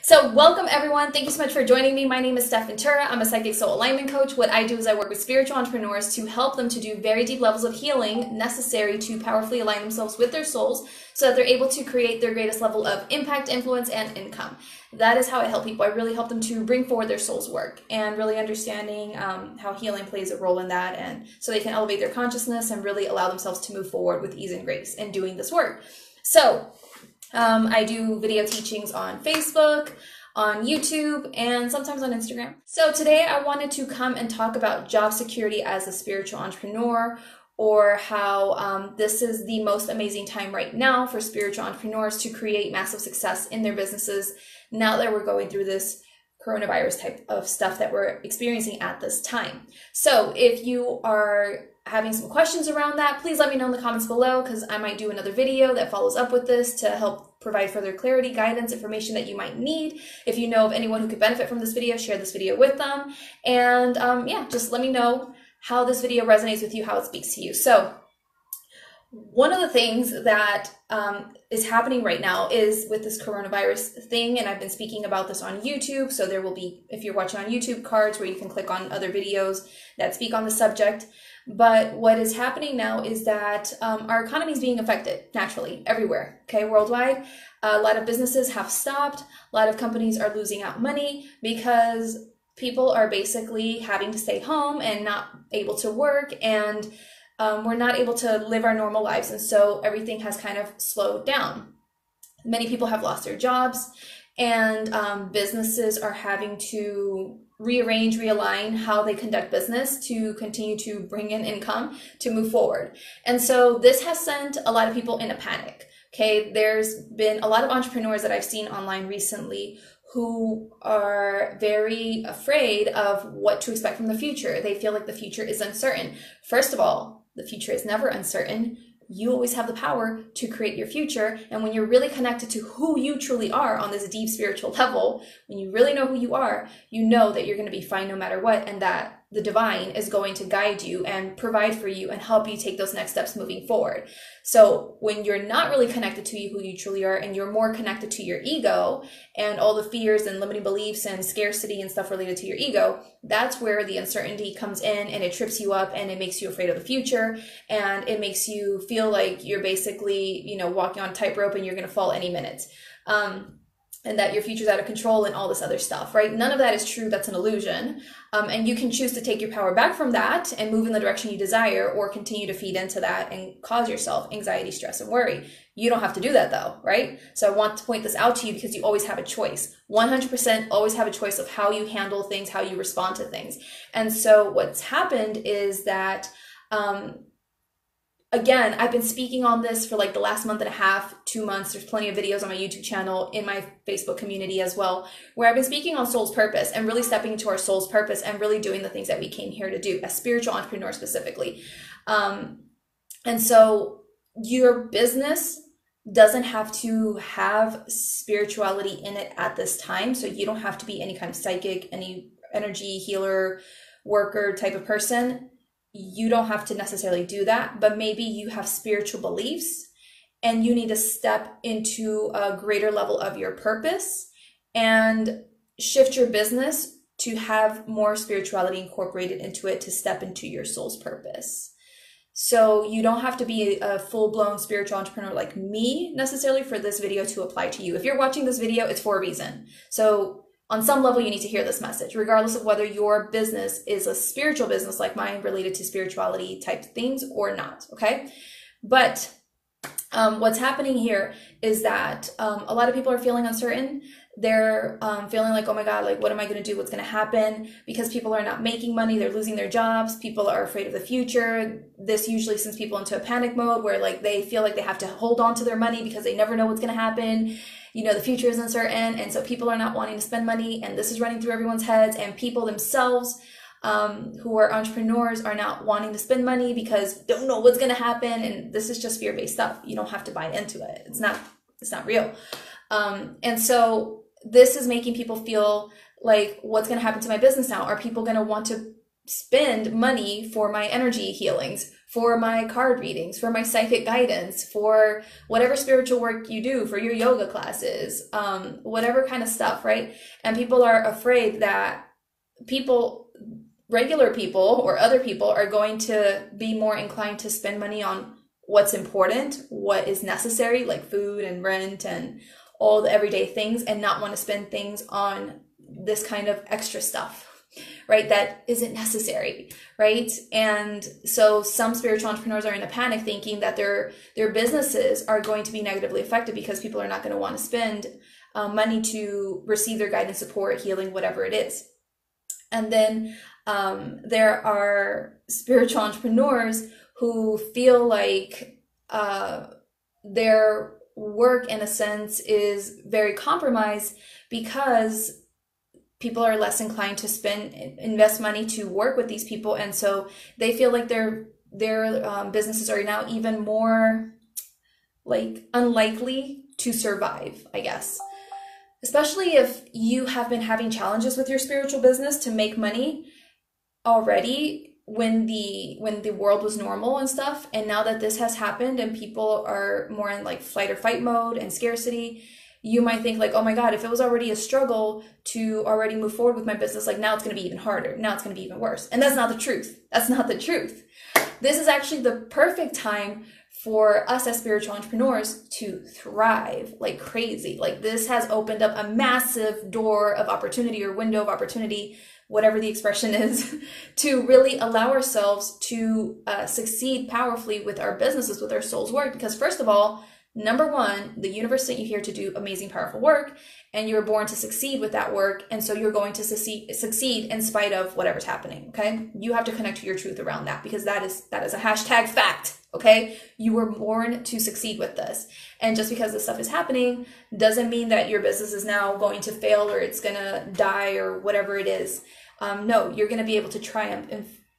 So welcome everyone. Thank you so much for joining me. My name is Stef. I'm a psychic soul alignment coach. What I do is I work with spiritual entrepreneurs to help them to do very deep levels of healing necessary to powerfully align themselves with their souls so that they're able to create their greatest level of impact, influence, and income. That is how I help people. I really help them to bring forward their soul's work and really understanding how healing plays a role in that, and so they can elevate their consciousness and really allow themselves to move forward with ease and grace in doing this work. So I do video teachings on Facebook, on YouTube, and sometimes on Instagram. So today I wanted to come and talk about job security as a spiritual entrepreneur, or how this is the most amazing time right now for spiritual entrepreneurs to create massive success in their businesses now that we're going through this coronavirus type of stuff that we're experiencing at this time. So if you are having some questions around that, please let me know in the comments below, because I might do another video that follows up with this to help provide further clarity, guidance, information that you might need. If you know of anyone who could benefit from this video, share this video with them. And yeah, just let me know how this video resonates with you, how it speaks to you. So one of the things that is happening right now is with this coronavirus thing, and I've been speaking about this on YouTube, so there will be, if you're watching on YouTube, cards where you can click on other videos that speak on the subject. But what is happening now is that our economy is being affected naturally everywhere, okay, worldwide. A lot of businesses have stopped. A lot of companies are losing out money because people are basically having to stay home and not able to work, and we're not able to live our normal lives, and so everything has kind of slowed down. Many people have lost their jobs, and businesses are having to rearrange, realign how they conduct business to continue to bring in income to move forward. And so this has sent a lot of people in a panic. Okay, there's been a lot of entrepreneurs that I've seen online recently who are very afraid of what to expect from the future. They feel like the future is uncertain. First of all, the future is never uncertain. You always have the power to create your future. And when you're really connected to who you truly are on this deep spiritual level, when you really know who you are, you know that you're going to be fine no matter what, and that the divine is going to guide you and provide for you and help you take those next steps moving forward. So when you're not really connected to who you truly are, and you're more connected to your ego and all the fears and limiting beliefs and scarcity and stuff related to your ego, that's where the uncertainty comes in, and it trips you up, and it makes you afraid of the future, and it makes you feel like you're basically, you know, walking on a tightrope and you're going to fall any minute. And that your future's out of control and all this other stuff, right? None of that is true. That's an illusion. And you can choose to take your power back from that and move in the direction you desire, or continue to feed into that and cause yourself anxiety, stress, and worry. You don't have to do that though, right? So I want to point this out to you because you always have a choice. 100% always have a choice of how you handle things, how you respond to things. And so what's happened is that, again, I've been speaking on this for like the last month and a half, 2 months. There's plenty of videos on my YouTube channel, in my Facebook community as well, where I've been speaking on soul's purpose and really stepping into our soul's purpose and really doing the things that we came here to do as spiritual entrepreneurs specifically. And so your business doesn't have to have spirituality in it at this time. So you don't have to be any kind of psychic, any energy healer, worker type of person. You don't have to necessarily do that, but maybe you have spiritual beliefs and you need to step into a greater level of your purpose and shift your business to have more spirituality incorporated into it, to step into your soul's purpose. So you don't have to be a full-blown spiritual entrepreneur like me necessarily for this video to apply to you. If you're watching this video, it's for a reason. So on some level, you need to hear this message, regardless of whether your business is a spiritual business like mine, related to spirituality type things or not, okay? But what's happening here is that a lot of people are feeling uncertain. They're feeling like, oh my God, like, what am I going to do? What's going to happen? Because people are not making money. They're losing their jobs. People are afraid of the future. This usually sends people into a panic mode where like they feel like they have to hold on to their money because they never know what's going to happen. You know, the future is uncertain, and so people are not wanting to spend money, and this is running through everyone's heads, and people themselves who are entrepreneurs are not wanting to spend money because don't know what's going to happen, and this is just fear-based stuff. You don't have to buy into it. It's not real. And so this is making people feel like, what's going to happen to my business now? Are people going to want to spend money for my energy healings, for my card readings, for my psychic guidance, for whatever spiritual work you do, for your yoga classes, whatever kind of stuff, right? And people are afraid that regular people or other people are going to be more inclined to spend money on what's important, what is necessary, like food and rent and all the everyday things, and not want to spend things on this kind of extra stuff, right? That isn't necessary, right? And so some spiritual entrepreneurs are in a panic thinking that their businesses are going to be negatively affected because people are not going to want to spend money to receive their guidance, support, healing, whatever it is. And then there are spiritual entrepreneurs who feel like their work, in a sense, is very compromised because people are less inclined to invest money to work with these people, and so they feel like their businesses are now even more like unlikely to survive, I guess. Especially if you have been having challenges with your spiritual business to make money already when the world was normal and stuff, and now that this has happened and people are more in like flight or fight mode and scarcity, you might think like, oh my God, if it was already a struggle to already move forward with my business, like now it's going to be even harder. Now it's going to be even worse. And that's not the truth. That's not the truth. This is actually the perfect time for us as spiritual entrepreneurs to thrive like crazy. Like this has opened up a massive door of opportunity or window of opportunity, whatever the expression is, to really allow ourselves to succeed powerfully with our businesses, with our soul's work. Because first of all, number one, the universe sent you here to do amazing, powerful work, and you were born to succeed with that work. And so you're going to succeed in spite of whatever's happening. Okay. You have to connect to your truth around that, because that is a hashtag fact. Okay. You were born to succeed with this. And just because this stuff is happening doesn't mean that your business is now going to fail or it's going to die or whatever it is. No, you're going to be able to triumph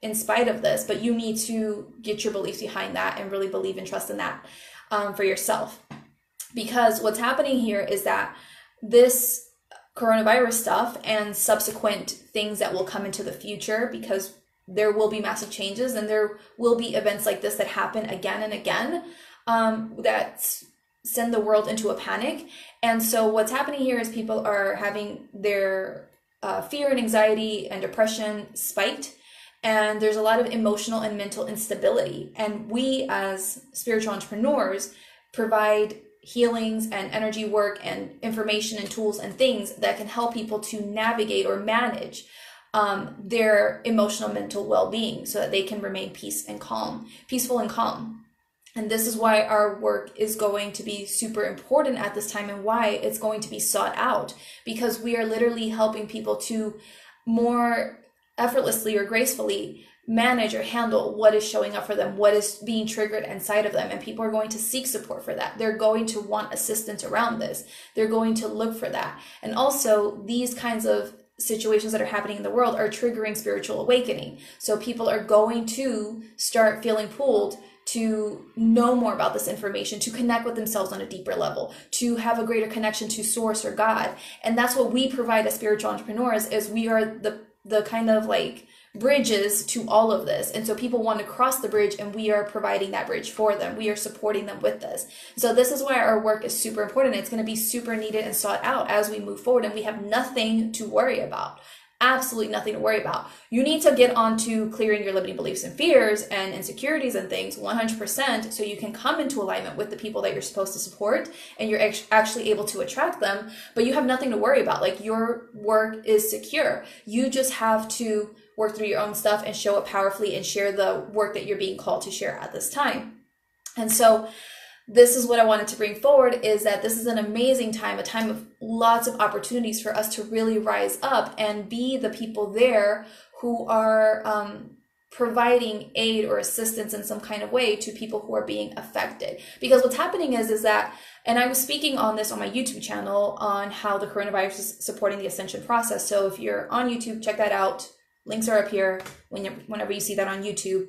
in spite of this, but you need to get your beliefs behind that and really believe and trust in that. For yourself, because what's happening here is that this coronavirus stuff and subsequent things that will come into the future, because there will be massive changes and there will be events like this that happen again and again, that send the world into a panic. And so what's happening here is people are having their fear and anxiety and depression spiked. And there's a lot of emotional and mental instability. And we as spiritual entrepreneurs provide healings and energy work and information and tools and things that can help people to navigate or manage their emotional mental well-being so that they can remain peaceful and calm. And this is why our work is going to be super important at this time, and why it's going to be sought out, because we are literally helping people to more effortlessly or gracefully manage or handle what is showing up for them, what is being triggered inside of them. And people are going to seek support for that. They're going to want assistance around this. They're going to look for that. And also, these kinds of situations that are happening in the world are triggering spiritual awakening. So people are going to start feeling pulled to know more about this information, to connect with themselves on a deeper level, to have a greater connection to source or God. And that's what we provide as spiritual entrepreneurs, is we are the kind of like bridges to all of this. And so people want to cross the bridge, and we are providing that bridge for them. We are supporting them with this. So this is why our work is super important. It's going to be super needed and sought out as we move forward, and we have nothing to worry about. Absolutely nothing to worry about. You need to get onto clearing your limiting beliefs and fears and insecurities and things 100%, so you can come into alignment with the people that you're supposed to support, and you're actually able to attract them. But you have nothing to worry about. Like, your work is secure. You just have to work through your own stuff and show up powerfully and share the work that you're being called to share at this time. And so this is what I wanted to bring forward, is that this is an amazing time, a time of lots of opportunities for us to really rise up and be the people there who are providing aid or assistance in some kind of way to people who are being affected. Because what's happening is that, and I was speaking on this on my YouTube channel on how the coronavirus is supporting the Ascension process. So if you're on YouTube, check that out. Links are up here whenever you see that on YouTube.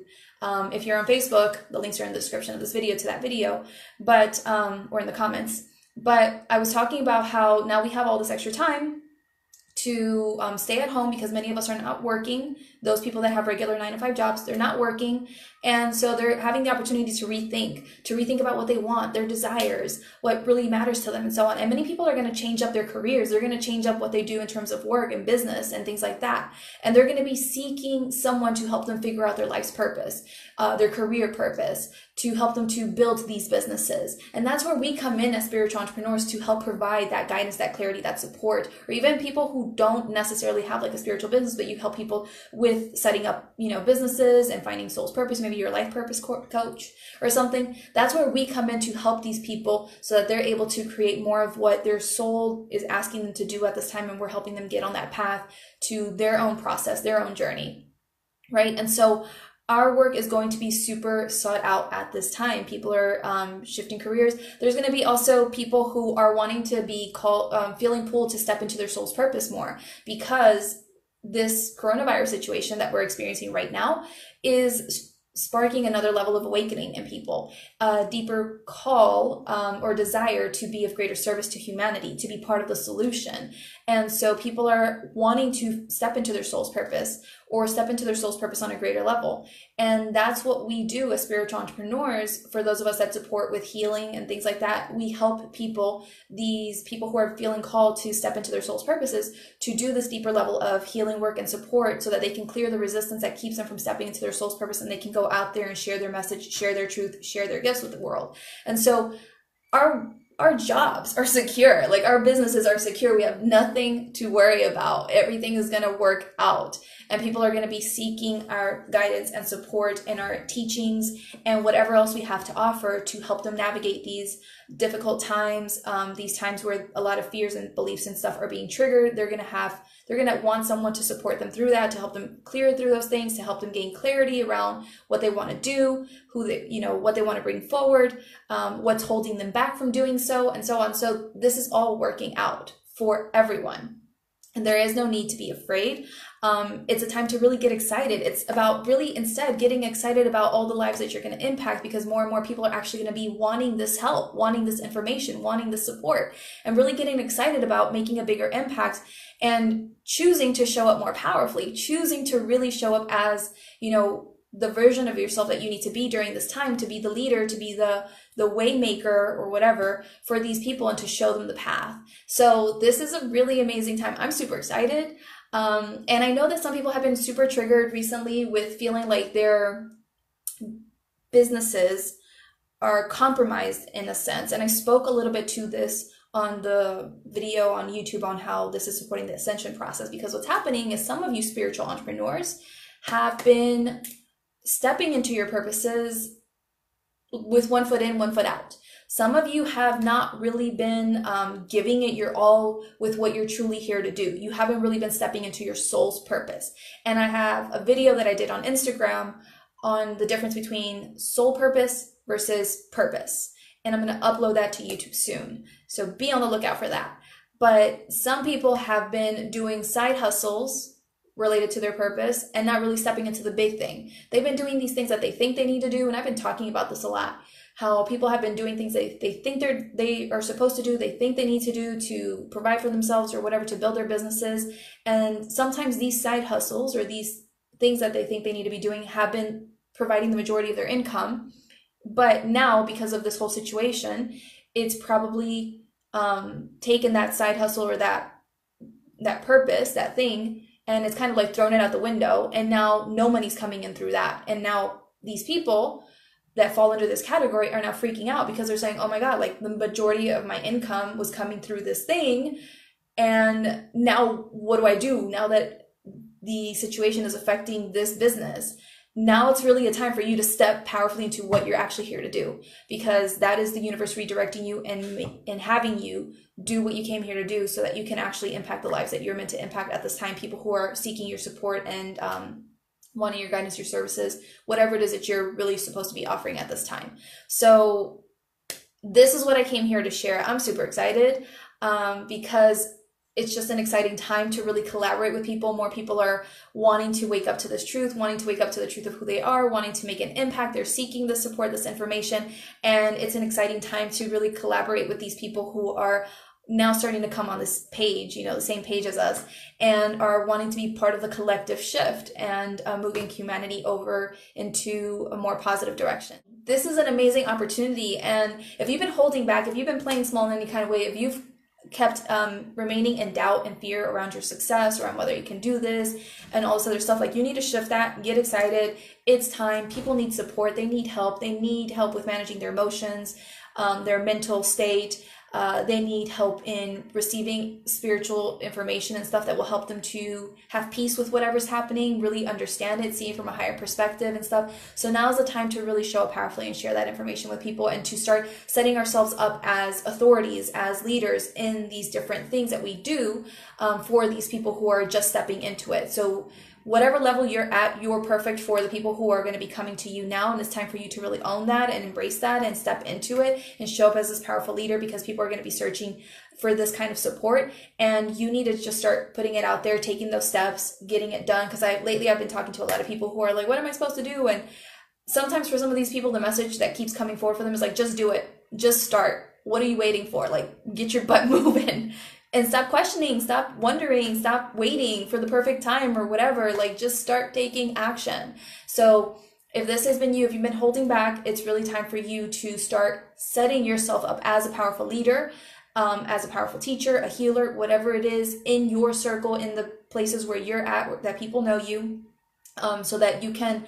If you're on Facebook, the links are in the description of this video to that video, but or in the comments. But I was talking about how now we have all this extra time to stay at home because many of us are not working. Those people that have regular 9-to-5 jobs, they're not working. And so they're having the opportunity to rethink about what they want, their desires, what really matters to them, and so on. And many people are going to change up their careers. They're going to change up what they do in terms of work and business and things like that. And they're going to be seeking someone to help them figure out their life's purpose, their career purpose, to help them to build these businesses. And that's where we come in as spiritual entrepreneurs to help provide that guidance, that clarity, that support, or even people who don't necessarily have like a spiritual business, but you help people with setting up, businesses and finding soul's purpose. Maybe you're a life purpose coach or something. That's where we come in to help these people so that they're able to create more of what their soul is asking them to do at this time. And we're helping them get on that path to their own process, their own journey, right? And so our work is going to be super sought out at this time. People are shifting careers. There's going to be also people who are wanting to be feeling pulled to step into their soul's purpose more, because this coronavirus situation that we're experiencing right now is sparking another level of awakening in people, a deeper call or desire to be of greater service to humanity, to be part of the solution. And so people are wanting to step into their soul's purpose, or step into their soul's purpose on a greater level. And that's what we do as spiritual entrepreneurs. For those of us that support with healing and things like that, we help people, these people who are feeling called to step into their soul's purposes, to do this deeper level of healing work and support so that they can clear the resistance that keeps them from stepping into their soul's purpose, and they can go out there and share their message, share their truth, share their gifts with the world. And so our jobs are secure. Like, our businesses are secure. We have nothing to worry about. Everything is going to work out. And people are going to be seeking our guidance and support and our teachings and whatever else we have to offer to help them navigate these difficult times, these times where a lot of fears and beliefs and stuff are being triggered. They're going to want someone to support them through that, to help them clear through those things, to help them gain clarity around what they want to do, what they want to bring forward, what's holding them back from doing so, and so on. So this is all working out for everyone. And there is no need to be afraid. It's a time to really get excited. It's about really instead getting excited about all the lives that you're going to impact, because more and more people are actually going to be wanting this help, wanting this information, wanting this support, and really getting excited about making a bigger impact and choosing to show up more powerfully, choosing to really show up as, the version of yourself that you need to be during this time, to be the leader, to be the way maker or whatever for these people, and to show them the path. So this is a really amazing time. I'm super excited. And I know that some people have been super triggered recently with feeling like their businesses are compromised in a sense. And I spoke a little bit to this on the video on YouTube on how this is supporting the Ascension process, because what's happening is some of you spiritual entrepreneurs have been stepping into your purposes with one foot in, one foot out. Some of you have not really been giving it your all with what you're truly here to do. You haven't really been stepping into your soul's purpose. And I have a video that I did on Instagram on the difference between soul purpose versus purpose. And I'm going to upload that to YouTube soon. So be on the lookout for that. But some people have been doing side hustles related to their purpose and not really stepping into the big thing. They've been doing these things that they think they need to do. And I've been talking about this a lot, how people have been doing things they think they are supposed to do, they think they need to do to provide for themselves or whatever, to build their businesses. And sometimes these side hustles or these things that they think they need to be doing have been providing the majority of their income. But now, because of this whole situation, it's probably taken that side hustle or that purpose, that thing, and it's kind of like thrown it out the window. And now no money's coming in through that. And now these people that fall under this category are now freaking out, because they're saying, oh my God, like the majority of my income was coming through this thing. And now what do I do now that the situation is affecting this business? Now it's really a time for you to step powerfully into what you're actually here to do, because that is the universe redirecting you and having you do what you came here to do, so that you can actually impact the lives that you're meant to impact at this time. People who are seeking your support and wanting your guidance, your services, whatever it is that you're really supposed to be offering at this time. So this is what I came here to share. I'm super excited because it's just an exciting time to really collaborate with people. More people are wanting to wake up to this truth, wanting to wake up to the truth of who they are, wanting to make an impact. They're seeking the support, this information, and it's an exciting time to really collaborate with these people who are now starting to come on this page, the same page as us, and are wanting to be part of the collective shift and moving humanity over into a more positive direction. This is an amazing opportunity, and if you've been holding back, if you've been playing small in any kind of way, if you've kept remaining in doubt and fear around your success, around whether you can do this and all this other stuff, like, you need to shift that, get excited. It's time. People need support. They need help. They need help with managing their emotions, their mental state. They need help in receiving spiritual information and stuff that will help them to have peace with whatever's happening, really understand it, see it from a higher perspective and stuff. So now is the time to really show up powerfully and share that information with people, and to start setting ourselves up as authorities, as leaders in these different things that we do for these people who are just stepping into it. So whatever level you're at, you're perfect for the people who are going to be coming to you now. And it's time for you to really own that and embrace that and step into it and show up as this powerful leader, because people are going to be searching for this kind of support. And you need to just start putting it out there, taking those steps, getting it done. Because lately I've been talking to a lot of people who are like, what am I supposed to do? And sometimes for some of these people, the message that keeps coming forward for them is like, just do it. Just start. What are you waiting for? Like, get your butt moving. And stop questioning, stop wondering, stop waiting for the perfect time or whatever. Like, just start taking action. So if this has been you, if you've been holding back, it's really time for you to start setting yourself up as a powerful leader, as a powerful teacher, a healer, whatever it is in your circle, in the places where you're at, that people know you, so that you can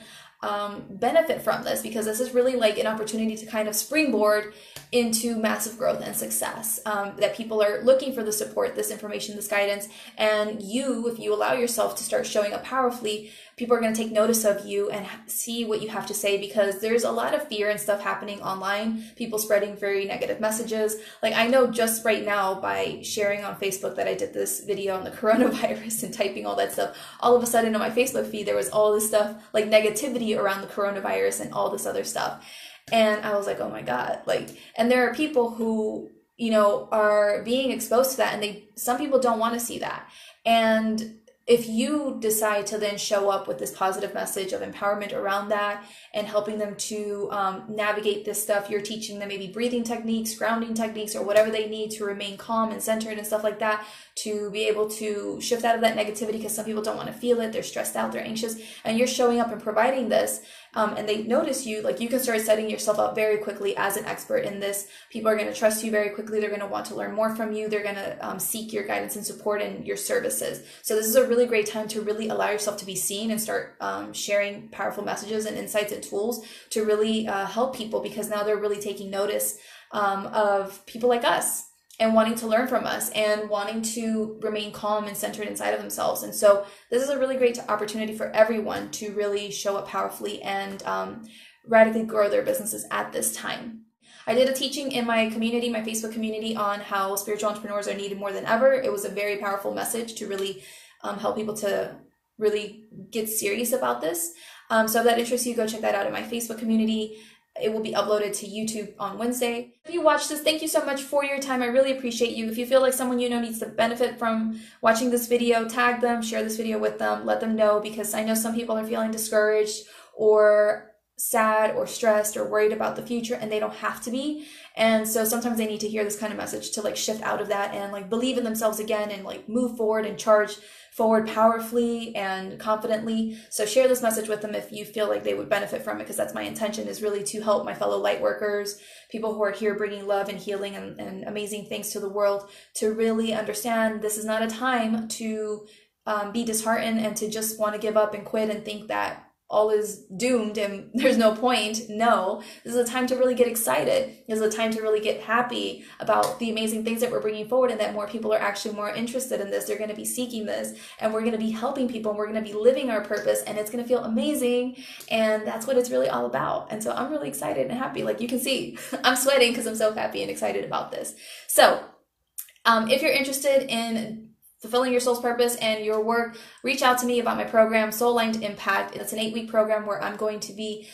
benefit from this, because this is really like an opportunity to kind of springboard into massive growth and success, that people are looking for the support, this information, this guidance. And you, if you allow yourself to start showing up powerfully, people are going to take notice of you and see what you have to say, because there's a lot of fear and stuff happening online, people spreading very negative messages. Like, I know just right now, by sharing on Facebook that I did this video on the coronavirus and typing all that stuff, all of a sudden on my Facebook feed, there was all this stuff, like negativity around the coronavirus and all this other stuff. And I was like, oh my God, like, and there are people who, are being exposed to that, and some people don't want to see that. And if you decide to then show up with this positive message of empowerment around that and helping them to navigate this stuff, you're teaching them maybe breathing techniques, grounding techniques, or whatever they need to remain calm and centered and stuff like that, to be able to shift out of that negativity, because some people don't want to feel it, they're stressed out, they're anxious, and you're showing up and providing this, and they notice you, like, you can start setting yourself up very quickly as an expert in this. People are going to trust you very quickly. They're going to want to learn more from you. They're going to seek your guidance and support and your services. So this is a really great time to really allow yourself to be seen and start sharing powerful messages and insights and tools to really help people, because now they're really taking notice of people like us, and wanting to learn from us, and wanting to remain calm and centered inside of themselves. And so this is a really great opportunity for everyone to really show up powerfully and radically grow their businesses at this time. I did a teaching in my community, my Facebook community, on how spiritual entrepreneurs are needed more than ever. It was a very powerful message to really help people to really get serious about this. So if that interests you, go check that out in my Facebook community. It will be uploaded to YouTube on Wednesday. If you watched this, thank you so much for your time. I really appreciate you. If you feel like someone you know needs to benefit from watching this video, tag them, share this video with them, let them know, because I know some people are feeling discouraged or sad or stressed or worried about the future, and they don't have to be. And so sometimes they need to hear this kind of message to like shift out of that and like believe in themselves again and like move forward and charge forward powerfully and confidently. So share this message with them if you feel like they would benefit from it, because that's my intention, is really to help my fellow light workers, people who are here bringing love and healing and amazing things to the world, to really understand this is not a time to be disheartened and to just want to give up and quit and think that all is doomed and there's no point. No, this is a time to really get excited. This is a time to really get happy about the amazing things that we're bringing forward, and that more people are actually more interested in this. They're going to be seeking this, and we're going to be helping people, and we're going to be living our purpose, and it's going to feel amazing. And that's what it's really all about. And so I'm really excited and happy. Like you can see, I'm sweating because I'm so happy and excited about this. So if you're interested in fulfilling your soul's purpose and your work, reach out to me about my program, Soul Aligned Impact. It's an 8-week program where I'm going to be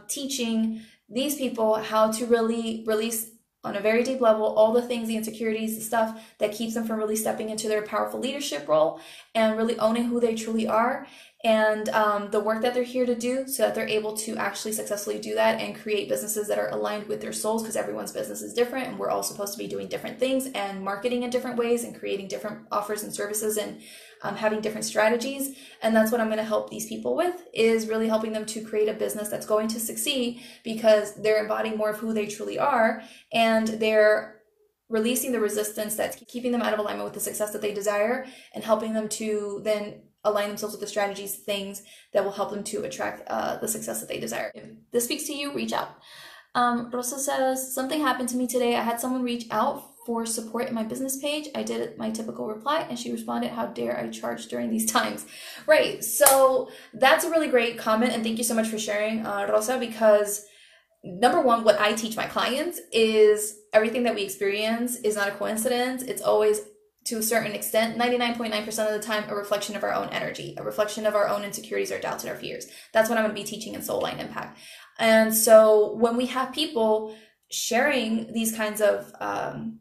teaching these people how to really release on a very deep level all the things, the insecurities, the stuff that keeps them from really stepping into their powerful leadership role and really owning who they truly are, and the work that they're here to do, so that they're able to actually successfully do that and create businesses that are aligned with their souls, because everyone's business is different and we're all supposed to be doing different things and marketing in different ways and creating different offers and services and having different strategies. And that's what I'm going to help these people with, is really helping them to create a business that's going to succeed, because they're embodying more of who they truly are, and they're releasing the resistance that's keeping them out of alignment with the success that they desire, and helping them to then align themselves with the strategies, things that will help them to attract the success that they desire. If this speaks to you, reach out. Rosa says, something happened to me today. I had someone reach out for support in my business page. I did my typical reply, and she responded, how dare I charge during these times? Right. So that's a really great comment. And thank you so much for sharing, Rosa, because number one, what I teach my clients is everything that we experience is not a coincidence. It's always, to a certain extent, 99.9% of the time, a reflection of our own energy, a reflection of our own insecurities, our doubts, and our fears. That's what I'm going to be teaching in Soul Line Impact. And so when we have people sharing these kinds of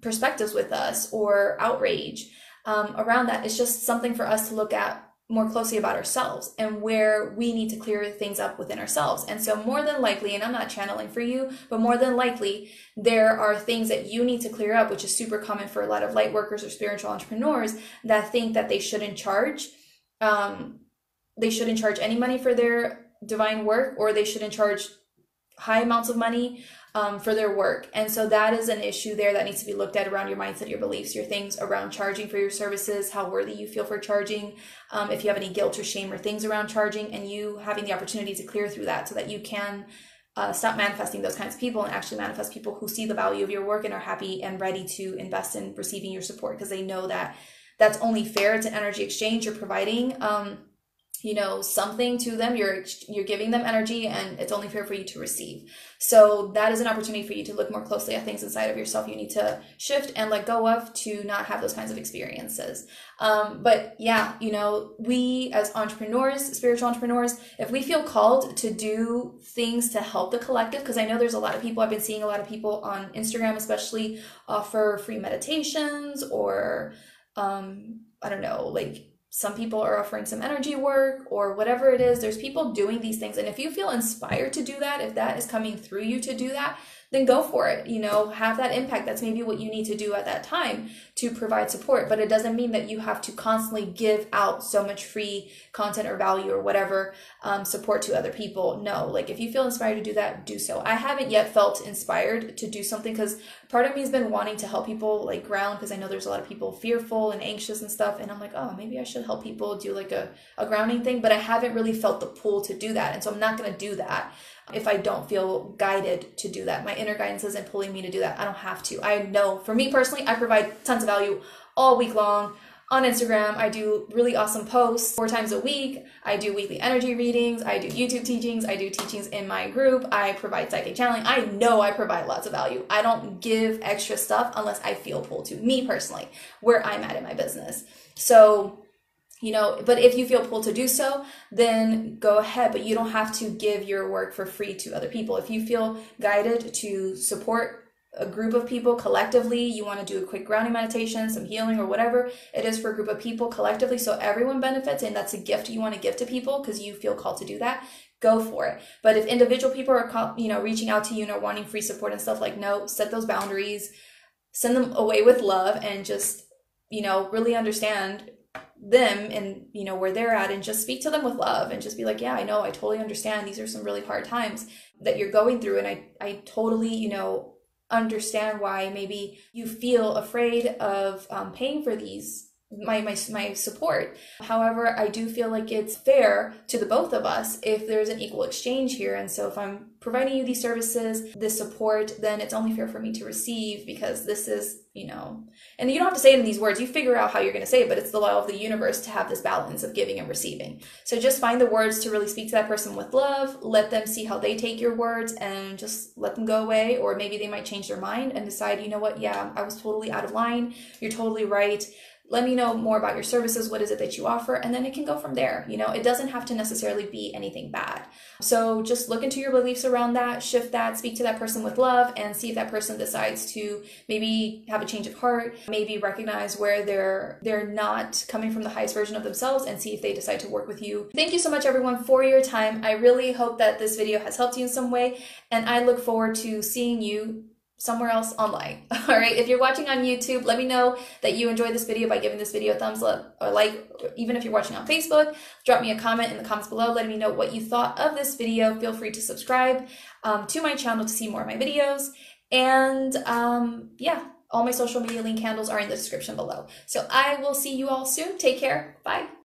perspectives with us, or outrage around that, it's just something for us to look at more closely about ourselves and where we need to clear things up within ourselves. And so more than likely, and I'm not channeling for you, but more than likely, there are things that you need to clear up, which is super common for a lot of light workers or spiritual entrepreneurs that think that they shouldn't charge. They shouldn't charge any money for their divine work, or they shouldn't charge high amounts of money for their work. And so that is an issue there that needs to be looked at around your mindset, your beliefs, your things around charging for your services, how worthy you feel for charging, if you have any guilt or shame or things around charging, and you having the opportunity to clear through that so that you can stop manifesting those kinds of people and actually manifest people who see the value of your work and are happy and ready to invest in receiving your support, because they know that that's only fair. It's an energy exchange. You're providing something to them. You're giving them energy, and it's only fair for you to receive. So that is an opportunity for you to look more closely at things inside of yourself you need to shift and let go of, to not have those kinds of experiences. But yeah, we as entrepreneurs, spiritual entrepreneurs, if we feel called to do things to help the collective, because I know there's a lot of people, I've been seeing a lot of people on Instagram especially offer free meditations, or I don't know, like some people are offering some energy work or whatever it is. There's people doing these things. And if you feel inspired to do that, if that is coming through you to do that, then go for it. Have that impact. That's maybe what you need to do at that time to provide support. But it doesn't mean that you have to constantly give out so much free content or value or whatever support to other people. No, like if you feel inspired to do that, do so. I haven't yet felt inspired to do something, because part of me has been wanting to help people like ground, because I know there's a lot of people fearful and anxious and stuff. And I'm like, oh, maybe I should help people do like a grounding thing. But I haven't really felt the pull to do that. And so I'm not going to do that if I don't feel guided to do that. My inner guidance isn't pulling me to do that. I don't have to. I know for me personally, I provide tons of value all week long on Instagram. I do really awesome posts 4 times a week. I do weekly energy readings. I do YouTube teachings. I do teachings in my group. I provide psychic channeling. I know I provide lots of value. I don't give extra stuff unless I feel pulled to, me personally, where I'm at in my business. So but if you feel pulled to do so, then go ahead. But you don't have to give your work for free to other people. If you feel guided to support a group of people collectively, you want to do a quick grounding meditation, some healing, or whatever it is for a group of people collectively, so everyone benefits, and that's a gift you want to give to people because you feel called to do that, go for it. But if individual people are reaching out to you and are wanting free support and stuff, like, no, set those boundaries, send them away with love, and just really understand them and where they're at, and just speak to them with love, and just be like, yeah, I know, I totally understand, these are some really hard times that you're going through, and I totally understand why maybe you feel afraid of paying for these my support. However, I do feel like it's fair to the both of us if there's an equal exchange here. And so if I'm providing you these services, this support, then it's only fair for me to receive, because this is, and you don't have to say it in these words, you figure out how you're going to say it, but it's the law of the universe to have this balance of giving and receiving. So just find the words to really speak to that person with love, let them see how they take your words, and just let them go away. Or maybe they might change their mind and decide, you know what, yeah, I was totally out of line, you're totally right, let me know more about your services. What is it that you offer? And then it can go from there. You know, it doesn't have to necessarily be anything bad. So just look into your beliefs around that, shift that, speak to that person with love, and see if that person decides to maybe have a change of heart, maybe recognize where they're not coming from the highest version of themselves, and see if they decide to work with you. Thank you so much, everyone, for your time. I really hope that this video has helped you in some way, and I look forward to seeing you somewhere else online. All right, if you're watching on YouTube, let me know that you enjoyed this video by giving this video a thumbs up or like. Even if you're watching on Facebook, drop me a comment in the comments below letting me know what you thought of this video. Feel free to subscribe to my channel to see more of my videos. And yeah, all my social media link handles are in the description below. So I will see you all soon. Take care. Bye.